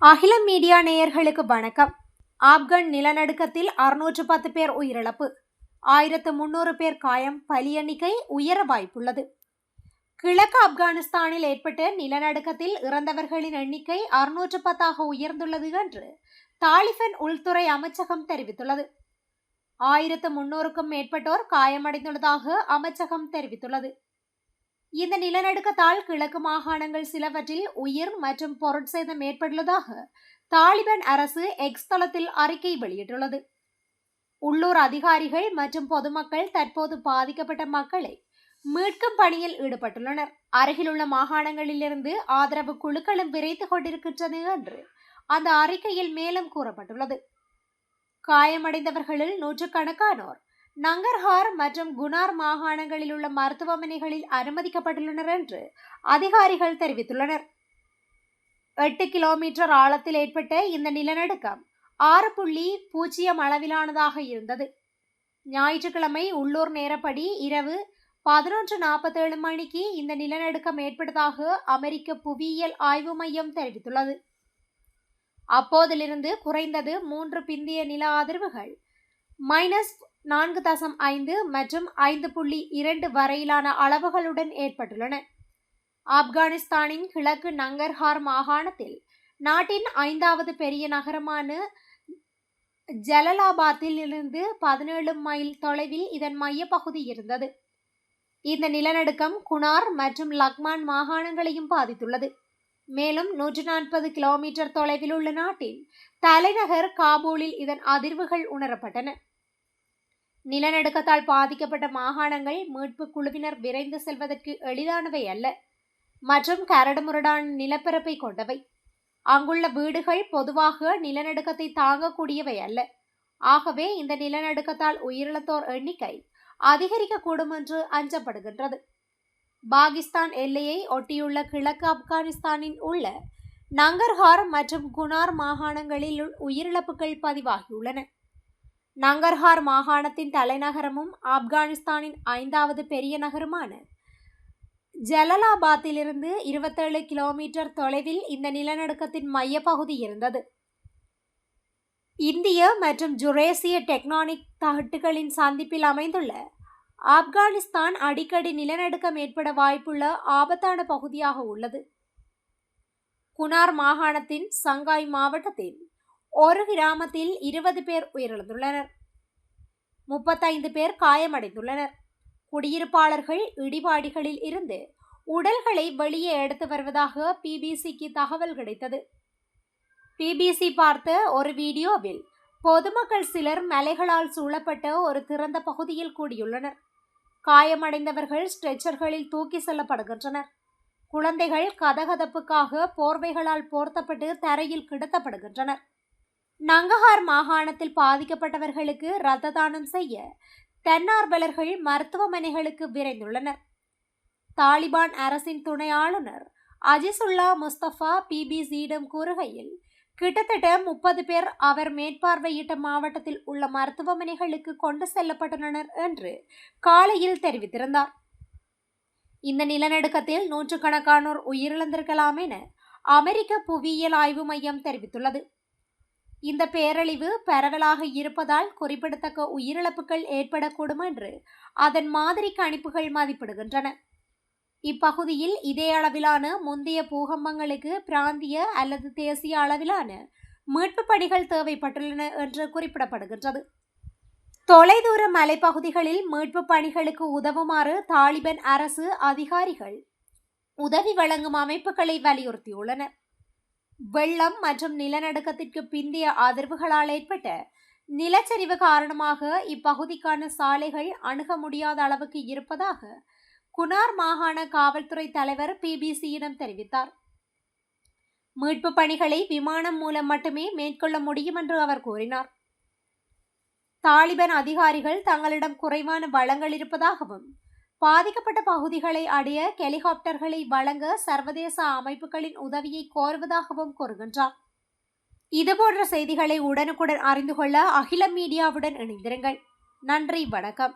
அகிலம் மீடியா நேயர்களுக்கு வணக்கம். ஆப்கான் நிலநடுக்கத்தில் 610 பேர் உயிரிழப்பு, 1300 பேர் காயம், பலி எண்ணிக்கை உயர வாய்ப்புள்ளது. கிழக்கு ஆப்கானிஸ்தானில் ஏற்பட்ட நிலநடுக்கத்தில் இறந்தவர்களின் எண்ணிக்கை 610 உயர்ந்துள்ளது என்று தாலிபான் உள்துறை அமைச்சகம் தெரிவித்துள்ளது. 1300க்கும் மேற்பட்டோர் காயமடைந்துள்ளதாக அமைச்சகம் தெரிவித்துள்ளது. இந்த நிலநடுக்கத்தால் கிழக்கு மாகாணங்கள் சிலவற்றில் உயிர் மற்றும் பொருட்சேதம் ஏற்பட்டுள்ளதாக தாலிபான் அரசு எக்ஸ் தளத்தில் அறிக்கை வெளியிட்டுள்ளது. உள்ளூர் அதிகாரிகள் மற்றும் பொதுமக்கள் தற்போது பாதிக்கப்பட்ட மக்களை மீட்கும் பணியில் ஈடுபட்டுள்ளனர். அருகிலுள்ள மாகாணங்களிலிருந்து ஆதரவு குழுக்களும் விரைந்து கொண்டிருக்கின்றன என்று அந்த அறிக்கையில் மேலும் கூறப்பட்டுள்ளது. காயமடைந்தவர்களில் நூற்றுக்கணக்கானோர் நங்கர்ஹார் மற்றும் குனார் மாகாணங்களில் உள்ள மருத்துவமனைகளில் அனுமதிக்கப்பட்டுள்ளனர் என்று அதிகாரிகள் தெரிவித்துள்ளனர். 8 கிலோமீட்டர் ஆழத்தில் ஏற்பட்ட இந்த நிலநடுக்கம் 6.0 அளவிலானதாக இருந்தது. ஞாயிற்றுக்கிழமை உள்ளூர் நேரப்படி இரவு 11:47 மணிக்கு இந்த நிலநடுக்கம் ஏற்பட்டதாக அமெரிக்க புவியியல் ஆய்வு மையம் தெரிவித்துள்ளது. அப்போதிலிருந்து குறைந்தது 3 பிந்திய நில அதிர்வுகள் -4.5 மற்றும் 5.2 வரையிலான அளவுகளுடன் ஏற்பட்டுள்ளன. ஆப்கானிஸ்தானின் கிழக்கு நங்கர்ஹார் மாகாணத்தில் நாட்டின் 5வது பெரிய நகரமான ஜலலாபாத்தில் இருந்து 17 மைல் தொலைவில் இதன் மையப்பகுதி இருந்தது. இந்த நிலநடுக்கம் குனார் மற்றும் லக்மான் மாகாணங்களையும் பாதித்துள்ளது. மேலும் 140 கிலோமீட்டர் தொலைவில் உள்ள நாட்டின் தலைநகர் காபூலில் இதன் அதிர்வுகள் உணரப்பட்டன. நிலநடுக்கத்தால் பாதிக்கப்பட்ட மாகாணங்கள் மீட்பு குழுவினர் விரைந்து செல்வதற்கு எளிதானவை அல்ல மற்றும் கரடுமுரடான நிலப்பரப்பை கொண்டவை. அங்குள்ள வீடுகள் பொதுவாக நிலநடுக்கத்தை தாங்கக்கூடியவை அல்ல. ஆகவே இந்த நிலநடுக்கத்தால் உயிரிழந்தோர் எண்ணிக்கை அதிகரிக்கக்கூடும் என்று அஞ்சப்படுகின்றது. பாகிஸ்தான் எல்லையை ஒட்டியுள்ள கிழக்கு ஆப்கானிஸ்தானில் உள்ள நங்கர்ஹார் மற்றும் குனார் மாகாணங்களில் உயிரிழப்புகள் பதிவாகியுள்ளன. நங்கர்ஹார் மாகாணத்தின் தலைநகரமும் ஆப்கானிஸ்தானின் 5வது பெரிய நகரமான ஜலலாபாத்திலிருந்து 27 கிலோமீட்டர் தொலைவில் இந்த நிலநடுக்கத்தின் மையப்பகுதி இருந்தது. இந்திய மற்றும் ஜுரேசிய டெக்டானிக் தகட்டுகளின் சந்திப்பில் அமைந்துள்ள ஆப்கானிஸ்தான் அடிக்கடி நிலநடுக்கம் ஏற்பட வாய்ப்புள்ள ஆபத்தான பகுதியாக உள்ளது. குனார் மாகாணத்தின் சங்காய் மாவட்டத்தின் ஒரு கிராமத்தில் 20 பேர் உயிரிழந்துள்ளனர், 35 பேர் காயமடைந்துள்ளனர். குடியிருப்பாளர்கள் இடிபாடுகளில் இருந்து உடல்களை வெளியே எடுத்து வருவதாக பிபிசிக்கு தகவல் கிடைத்தது. பிபிசி பார்த்த ஒரு வீடியோவில் பொதுமக்கள் சிலர் மலைகளால் சூழப்பட்ட ஒரு திறந்த பகுதியில் கூடியுள்ளனர். காயமடைந்தவர்கள் ஸ்ட்ரெச்சர்களில் தூக்கி செல்லப்படுகின்றனர். குழந்தைகள் கதகதப்புக்காக போர்வைகளால் போர்த்தப்பட்டு தரையில் கிடத்தப்படுகின்றனர். நங்கஹார் மாகாணத்தில் பாதிக்கப்பட்டவர்களுக்கு இரத்த தானம் செய்ய தன்னார்வலர்கள் மருத்துவமனைகளுக்கு விரைந்துள்ளனர். தாலிபான் அரசின் துணை ஆளுநர் அஜிசுல்லா முஸ்தபா பிபிசியிடம் கூறுகையில், கிட்டத்தட்ட 30 பேர் அவர் மேற்பார்வையிட்ட மாவட்டத்தில் உள்ள மருத்துவமனைகளுக்கு கொண்டு செல்லப்பட்டுள்ளனர் என்று காலையில் தெரிவித்திருந்தார். இந்த நிலநடுக்கத்தில் நூற்றுக்கணக்கானோர் உயிரிழந்திருக்கலாம் என அமெரிக்க புவியியல் ஆய்வு மையம் தெரிவித்துள்ளது. இந்த பேரழிவு பரவலாக இருப்பதால் குறிப்பிடத்தக்க உயிரிழப்புகள் ஏற்படக்கூடும் என்று அதன் மாதிரி கணிப்புகள் மதிப்பிடுகின்றன. இப்பகுதியில் இதே அளவிலான முந்தைய பூகம்பங்களுக்கு பிராந்திய அல்லது தேசிய அளவிலான மீட்பு பணிகள் தேவைப்பட்டுள்ளன என்று குறிப்பிடப்படுகின்றது. தொலைதூர மலைப்பகுதிகளில் மீட்பு பணிகளுக்கு உதவுமாறு தாலிபான் அரசு அதிகாரிகள் உதவி வழங்கும் அமைப்புகளை வலியுறுத்தியுள்ளனர். வெள்ளம் மற்றும் நிலநடுக்கத்திற்கு பிந்தைய அதிர்வுகளால் ஏற்பட்ட நிலச்சரிவு காரணமாக இப்பகுதிக்கான சாலைகள் அணுக முடியாத அளவுக்கு இருப்பதாக குனார் மாகாண காவல்துறை தலைவர் பிபிசியிடம் தெரிவித்தார். மீட்பு பணிகளை விமானம் மூலம் மட்டுமே மேற்கொள்ள முடியும் என்று அவர் கூறினார். தாலிபான் அதிகாரிகள் தங்களிடம் குறைவான வளங்கள் இருப்பதாகவும் பாதிக்கப்பட்ட பகுதிகளை அடைய ஹெலிகாப்டர்களை வழங்க சர்வதேச அமைப்புகளின் உதவியை கோருவதாகவும் கூறுகின்றார். இதுபோன்ற செய்திகளை உடனுக்குடன் அறிந்து கொள்ள அகிலம் மீடியாவுடன் இணைந்திருங்கள். நன்றி, வணக்கம்.